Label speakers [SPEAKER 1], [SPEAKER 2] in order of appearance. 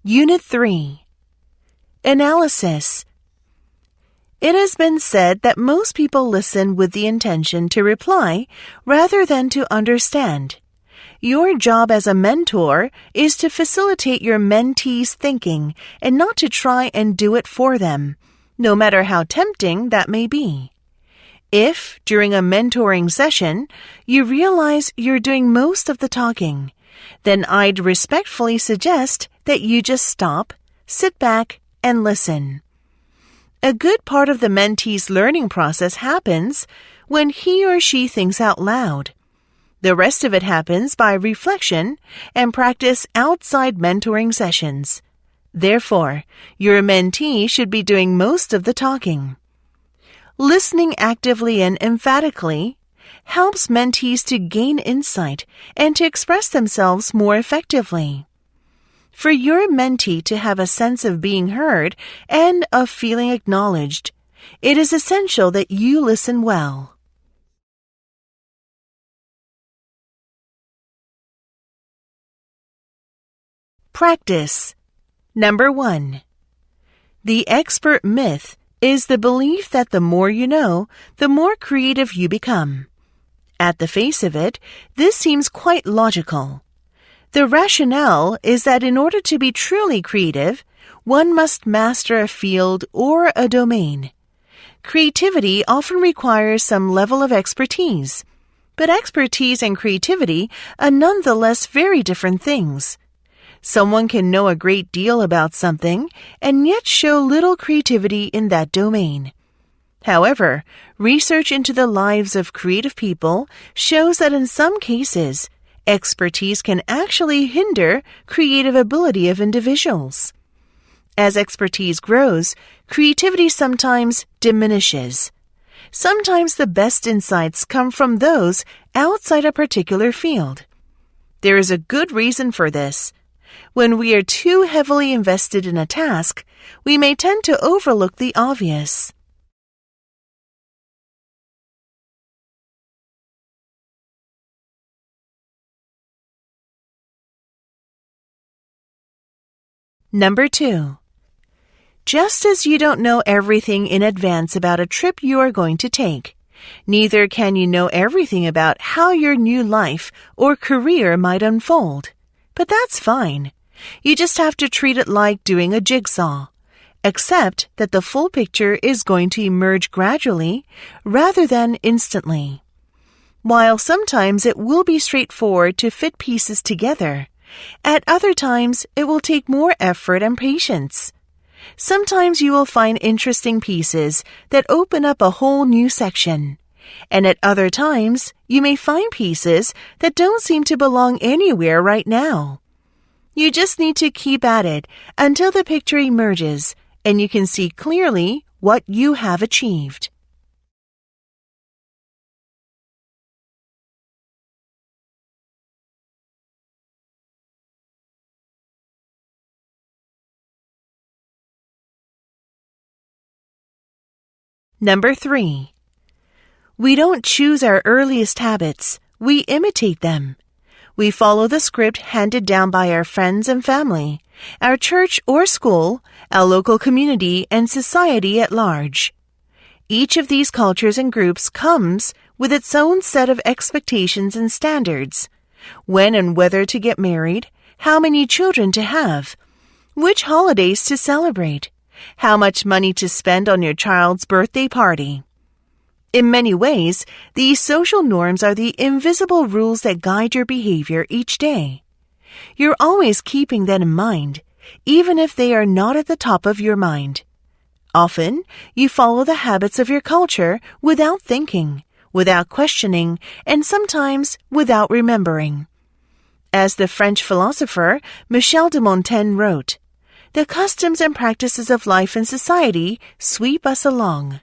[SPEAKER 1] Unit 3. Analysis. It has been said that most people listen with the intention to reply rather than to understand. Your job as a mentor is to facilitate your mentees' thinking and not to try and do it for them, no matter how tempting that may be. If, during a mentoring session, you realize you're doing most of the talking, then I'd respectfully suggest that you just stop, sit back, and listen. A good part of the mentee's learning process happens when he or she thinks out loud. The rest of it happens by reflection and practice outside mentoring sessions. Therefore, your mentee should be doing most of the talking. Listening actively and emphatically helps mentees to gain insight and to express themselves more effectively. For your mentee to have a sense of being heard and of feeling acknowledged, it is essential that you listen well. Practice. Number 1. The expert myth is the belief that the more you know, the more creative you become. At the face of it, this seems quite logical. The rationale is that in order to be truly creative, one must master a field or a domain. Creativity often requires some level of expertise, but expertise and creativity are nonetheless very different things. Someone can know a great deal about something and yet show little creativity in that domain. However, research into the lives of creative people shows that in some cases, expertise can actually hinder creative ability of individuals. As expertise grows, creativity sometimes diminishes. Sometimes the best insights come from those outside a particular field. There is a good reason for this. When we are too heavily invested in a task, we may tend to overlook the obvious. Number 2. Just as you don't know everything in advance about a trip you are going to take, neither can you know everything about how your new life or career might unfold. But that's fine. You just have to treat it like doing a jigsaw, except that the full picture is going to emerge gradually rather than instantly. While sometimes it will be straightforward to fit pieces together, at other times it will take more effort and patience. Sometimes you will find interesting pieces that open up a whole new section, and at other times you may find pieces that don't seem to belong anywhere right now. You just need to keep at it until the picture emerges and you can see clearly what you have achieved. Number 3. We don't choose our earliest habits, we imitate them. We follow the script handed down by our friends and family, our church or school, our local community, and society at large. Each of these cultures and groups comes with its own set of expectations and standards. When and whether to get married, how many children to have, which holidays to celebrate, how much money to spend on your child's birthday party. In many ways, these social norms are the invisible rules that guide your behavior each day. You're always keeping them in mind, even if they are not at the top of your mind. Often, you follow the habits of your culture without thinking, without questioning, and sometimes without remembering. As the French philosopher Michel de Montaigne wrote, "The customs and practices of life and society sweep us along.